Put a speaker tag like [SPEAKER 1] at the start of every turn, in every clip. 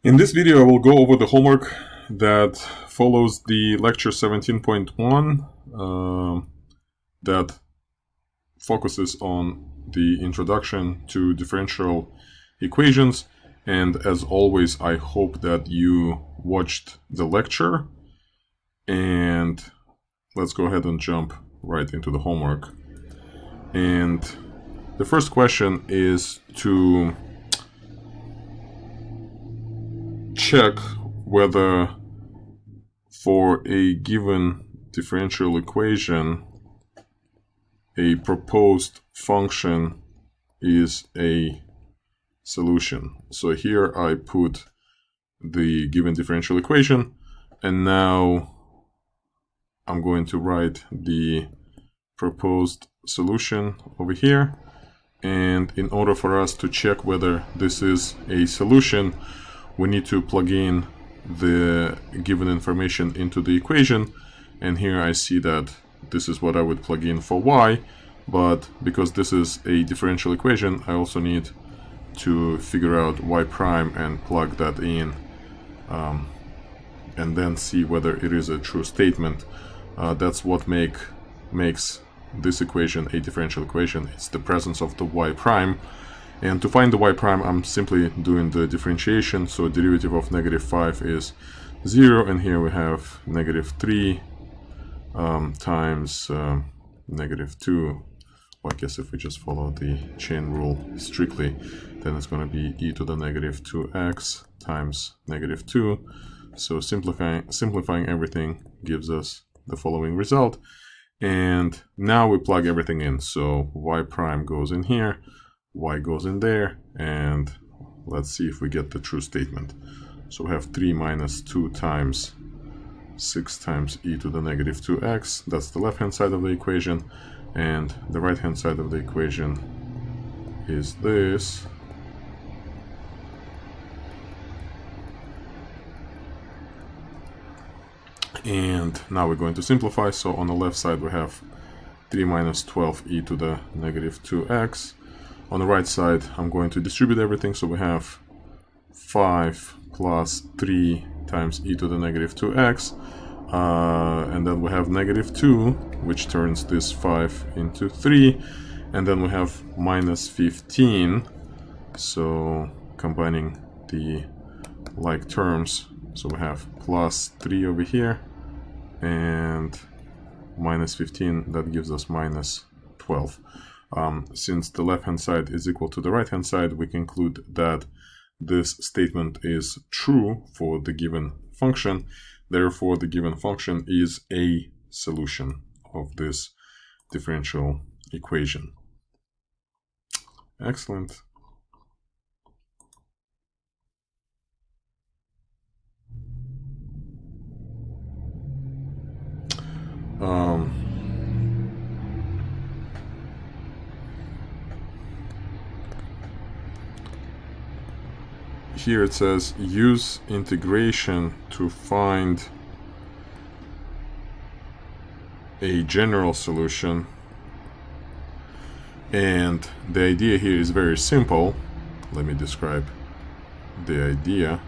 [SPEAKER 1] In this video, I will go over the homework that follows the lecture 17.1 that focuses on the introduction to differential equations. And as always, I hope that you watched the lecture. And let's go ahead and jump right into the homework. And the first question is to check whether for a given differential equation a proposed function is a solution. So here I put the given differential equation, and now I'm going to write the proposed solution over here. And in order for us to check whether this is a solution, we need to plug in the given information into the equation. And here I see that this is what I would plug in for y, but because this is a differential equation, I also need to figure out y prime and plug that in, and then see whether it is a true statement. That's what makes this equation a differential equation. It's the presence of the y prime. And to find the y prime, I'm simply doing the differentiation. So derivative of -5 is 0, and here we have -3 times -2. Well, I guess if we just follow the chain rule strictly, then it's going to be e to the -2x times -2. So simplifying everything gives us the following result. And now we plug everything in. So y prime goes in here, y goes in there, and let's see if we get the true statement. So we have 3 minus 2 times 6 times e to the -2x. That's the left hand side of the equation, and the right hand side of the equation is this. And now we're going to simplify. So on the left side we have 3 minus 12 e to the -2x. On the right side, I'm going to distribute everything, so we have 5 plus 3 times e to the -2x, and then we have -2, which turns this 5 into 3, and then we have minus 15, so combining the like terms, so we have plus 3 over here, and minus 15, that gives us minus 12. Since the left-hand side is equal to the right-hand side, we conclude that this statement is true for the given function. Therefore, the given function is a solution of this differential equation. Excellent. Here it says use integration to find a general solution, and the idea here is very simple. Let me describe the idea.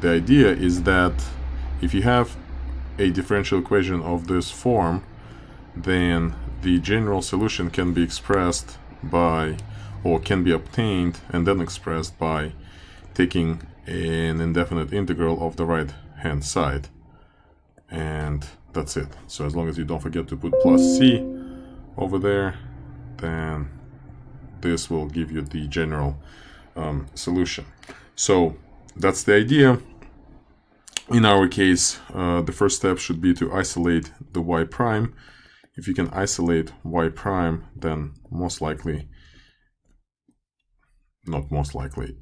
[SPEAKER 1] The idea is that if you have a differential equation of this form, then the general solution can be expressed by, or can be obtained and then expressed by taking an indefinite integral of the right hand side, and that's it. So as long as you don't forget to put plus c over there, then this will give you the general solution. So that's the idea. In our case, the first step should be to isolate the y prime. If you can isolate y prime, then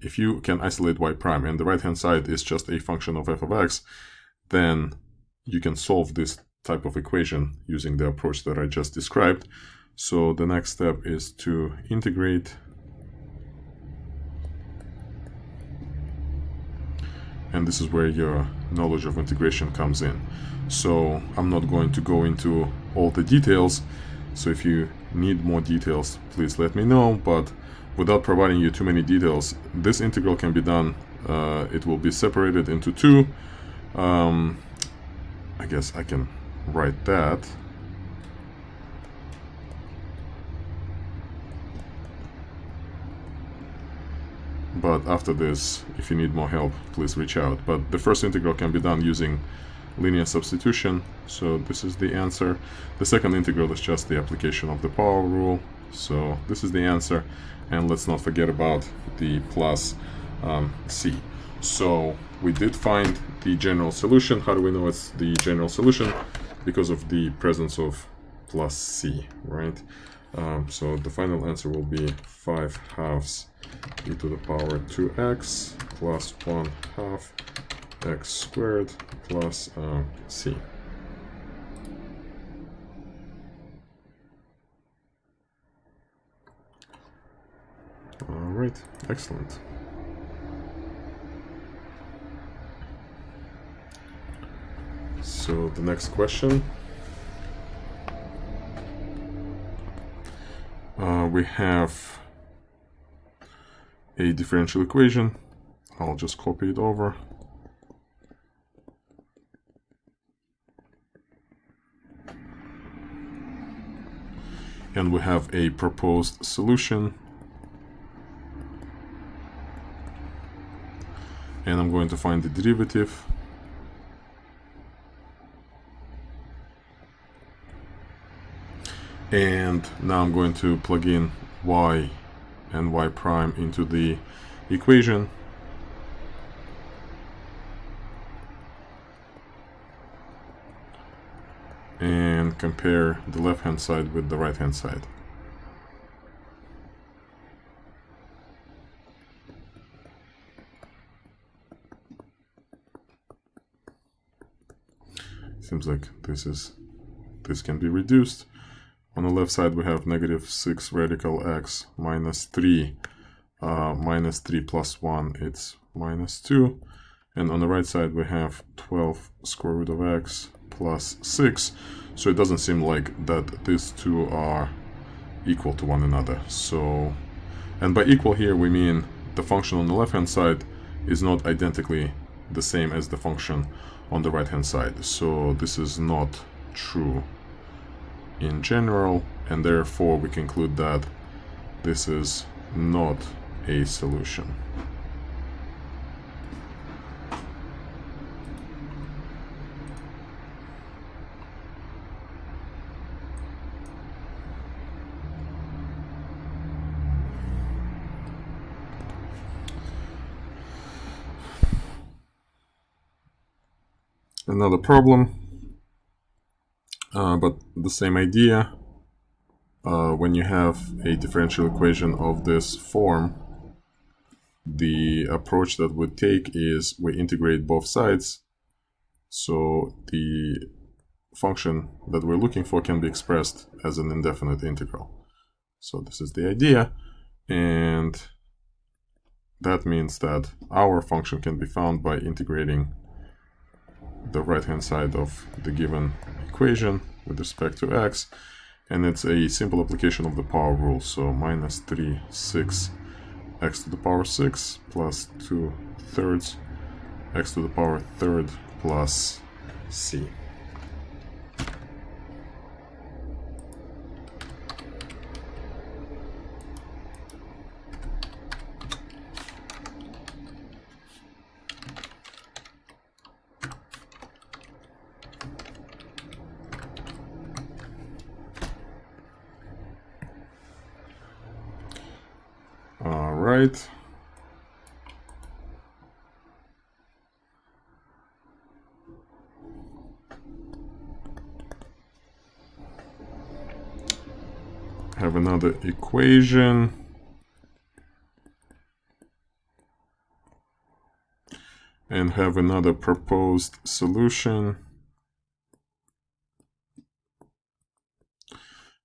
[SPEAKER 1] if you can isolate y prime and the right hand side is just a function of f of x, then you can solve this type of equation using the approach that I just described. So the next step is to integrate, and this is where your knowledge of integration comes in. So I'm not going to go into all the details, so if you need more details, please let me know, but without providing you too many details, this integral can be done. It will be separated into two. I guess I can write that. But after this, if you need more help, please reach out. But the first integral can be done using linear substitution, so this is the answer. The second integral is just the application of the power rule, so this is the answer. And let's not forget about the plus c. So we did find the general solution. How do we know it's the general solution? Because of the presence of plus c, right? So the final answer will be 5/2 e to the power 2x plus 1/2 x squared plus c. All right, excellent. So the next question. We have a differential equation. I'll just copy it over. And we have a proposed solution. And I'm going to find the derivative. And now I'm going to plug in y and y prime into the equation. And compare the left-hand side with the right-hand side. Seems like this can be reduced. On the left side we have -6 radical x minus 3. Minus 3 plus 1, it's -2. And on the right side we have 12 square root of x plus 6. So it doesn't seem like that these two are equal to one another. So, and by equal here we mean the function on the left hand side is not identically the same as the function on the right hand side. So this is not true in general, and therefore we conclude that this is not a solution. Another problem, but the same idea. When you have a differential equation of this form, the approach that we take is we integrate both sides, so the function that we're looking for can be expressed as an indefinite integral. So this is the idea, and that means that our function can be found by integrating the right hand side of the given equation with respect to x, and it's a simple application of the power rule. So -3 6 x to the power 6 plus 2/3 x to the power 3rd plus c. Right. Have another equation. And have another proposed solution.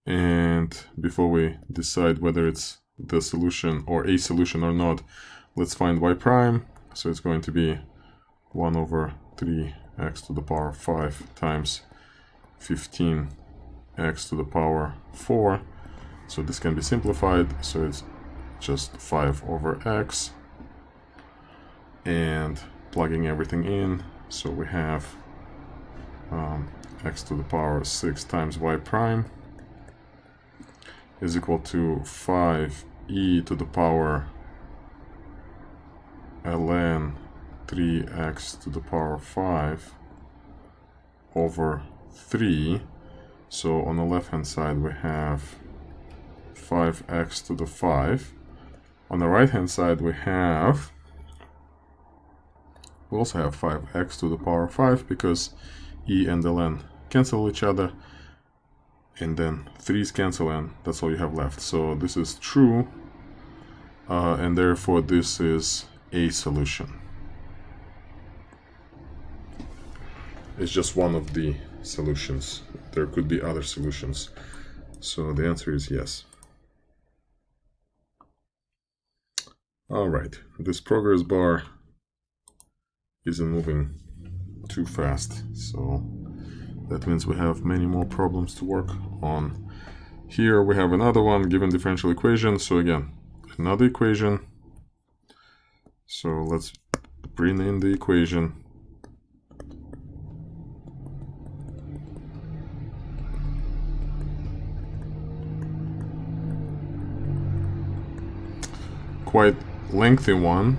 [SPEAKER 1] And before we decide whether it's the solution or a solution or not, let's find y prime. So it's going to be 1/3x to the power 5 times 15x to the power 4. So this can be simplified, so it's just 5 over x, and plugging everything in, so we have x to the power 6 times y prime is equal to 5e to the power ln 3x to the power 5 over 3. So on the left hand side we have 5x to the 5. On the right hand side we also have 5x to the power 5, because e and ln cancel each other, and then 3's cancel, and that's all you have left. So this is true, and therefore this is a solution. It's just one of the solutions. There could be other solutions. So the answer is yes. Alright, this progress bar isn't moving too fast, so that means we have many more problems to work on. Here we have another one, given differential equation. So again, another equation. So let's bring in the equation. Quite lengthy one.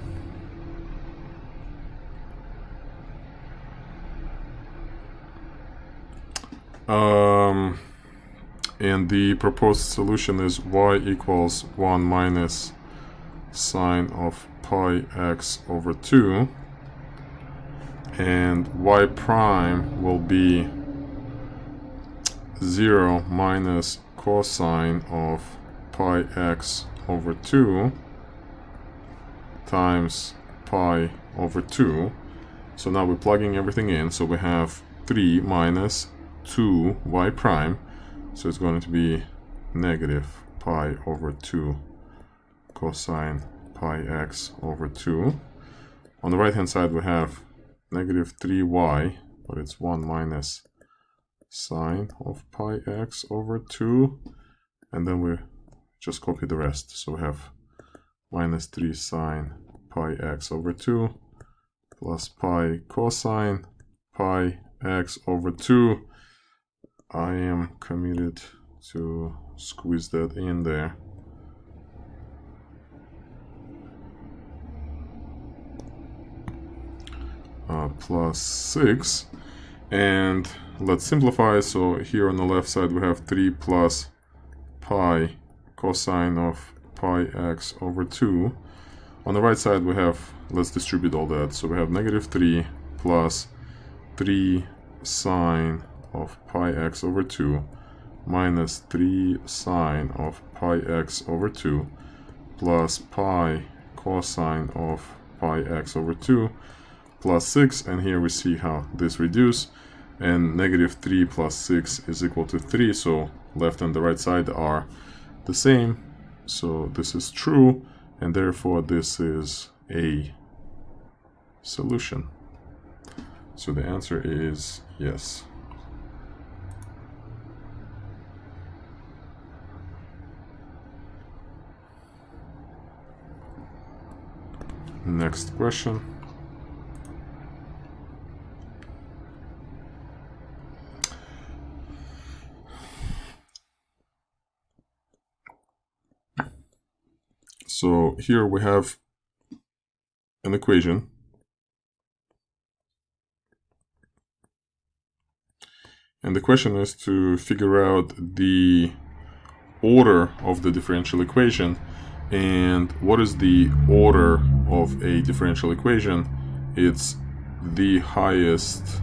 [SPEAKER 1] And the proposed solution is y equals 1 minus sine of pi x over 2, and y prime will be 0 minus cosine of pi x over 2 times pi over 2. So now we're plugging everything in, so we have 3 minus 2 y prime, so it's going to be negative pi over 2 cosine pi x over 2. On the right hand side we have negative 3y, but it's 1 minus sine of pi x over 2, and then we just copy the rest, so we have minus 3 sine pi x over 2 plus pi cosine pi x over 2. I am committed to squeeze that in there. Plus 6, and let's simplify. So here on the left side we have 3 plus pi cosine of pi x over 2. On the right side we have, let's distribute all that, so we have negative 3 plus 3 sine of pi x over 2 minus 3 sine of pi x over 2 plus pi cosine of pi x over 2 plus 6, and here we see how this reduces, and negative 3 plus 6 is equal to 3, so left and the right side are the same, so this is true, and therefore this is a solution. So the answer is yes. Next question. So here we have an equation, and the question is to figure out the order of the differential equation. And what is the order of a differential equation? It's the highest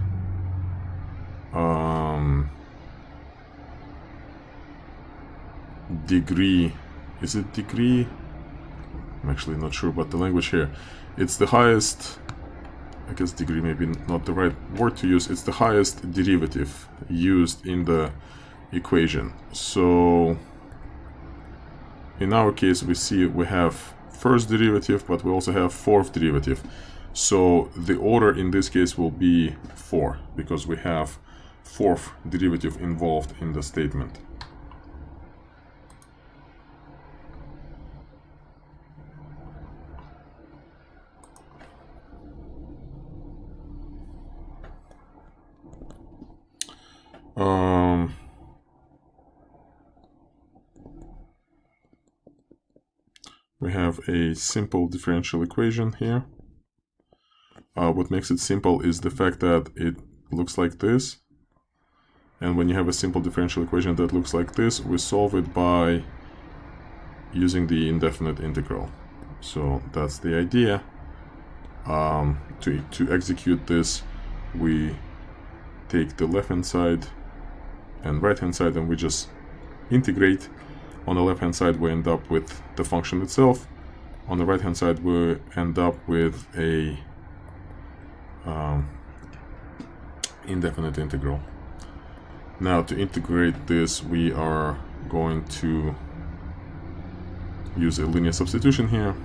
[SPEAKER 1] degree. Is it degree? I'm actually not sure about the language here. It's the highest, I guess degree maybe not the right word to use. It's the highest derivative used in the equation. So in our case, we see we have first derivative, but we also have fourth derivative. So the order in this case will be 4, because we have fourth derivative involved in the statement. We have a simple differential equation here. What makes it simple is the fact that it looks like this. And when you have a simple differential equation that looks like this, we solve it by using the indefinite integral. So that's the idea. To execute this, we take the left-hand side and right-hand side and we just integrate. On the left-hand side we end up with the function itself. On the right-hand side we end up with a indefinite integral. Now to integrate this we are going to use a linear substitution here.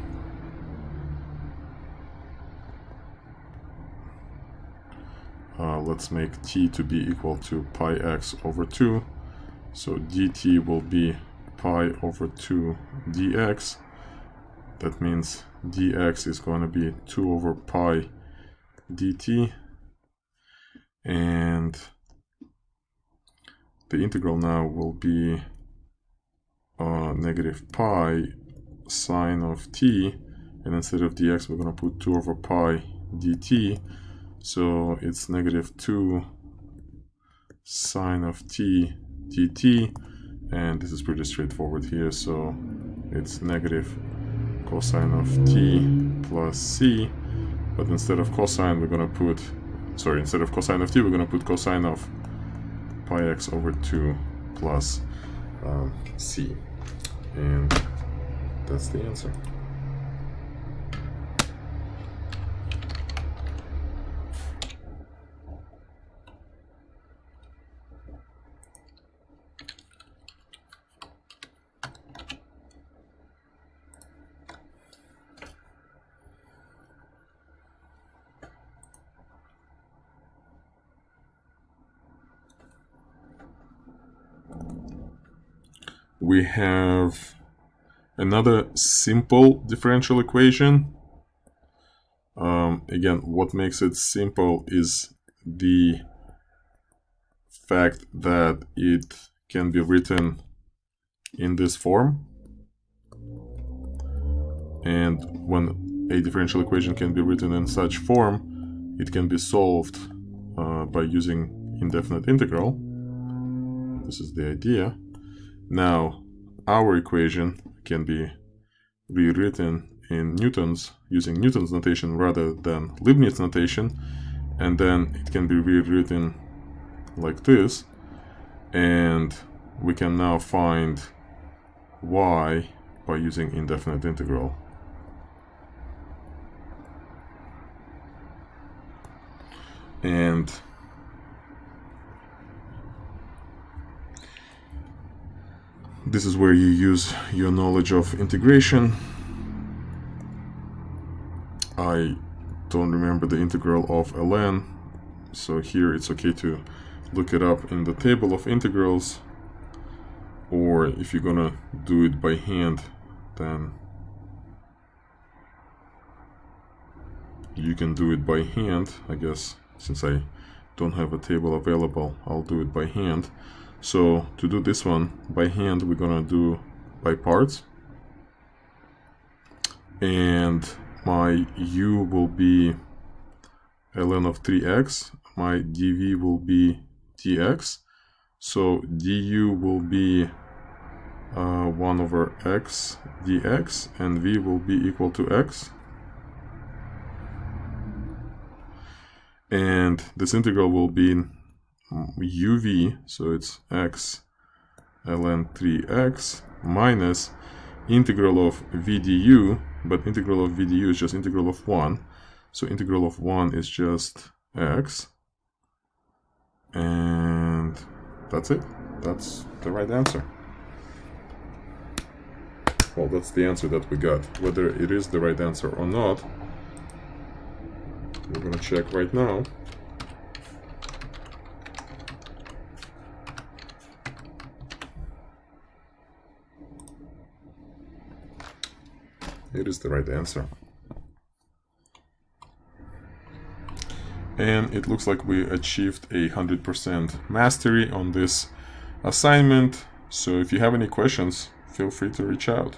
[SPEAKER 1] Let's make t to be equal to pi x over 2. So dt will be pi over 2 dx. That means dx is going to be 2 over pi dt. And the integral now will be negative pi sine of t. And instead of dx, we're going to put 2 over pi dt. So it's negative 2 sine of t dt, and this is pretty straightforward here, so it's negative cosine of t plus c, but instead of cosine we're going to put, instead of cosine of t we're going to put cosine of pi x over 2 plus c, and that's the answer. We have another simple differential equation. Again, what makes it simple is the fact that it can be written in this form. And when a differential equation can be written in such form, it can be solved by using indefinite integral. This is the idea. Now, our equation can be rewritten in Newton's, using Newton's notation rather than Leibniz notation, and then it can be rewritten like this, and we can now find y by using indefinite integral. And this is where you use your knowledge of integration. I don't remember the integral of ln, so here it's okay to look it up in the table of integrals, or if you're gonna do it by hand, then you can do it by hand. I guess since I don't have a table available, I'll do it by hand. So to do this one by hand, we're gonna do by parts, and my u will be ln of 3x, my dv will be dx, so du will be 1 over x dx, and v will be equal to x. And this integral will be uv, so it's x ln 3x minus integral of v du, but integral of v du is just integral of 1, so integral of 1 is just x, and that's it. That's the right answer. Well, that's the answer that we got. Whether it is the right answer or not, we're gonna check right now. It is the right answer. And it looks like we achieved 100% mastery on this assignment. So if you have any questions, feel free to reach out.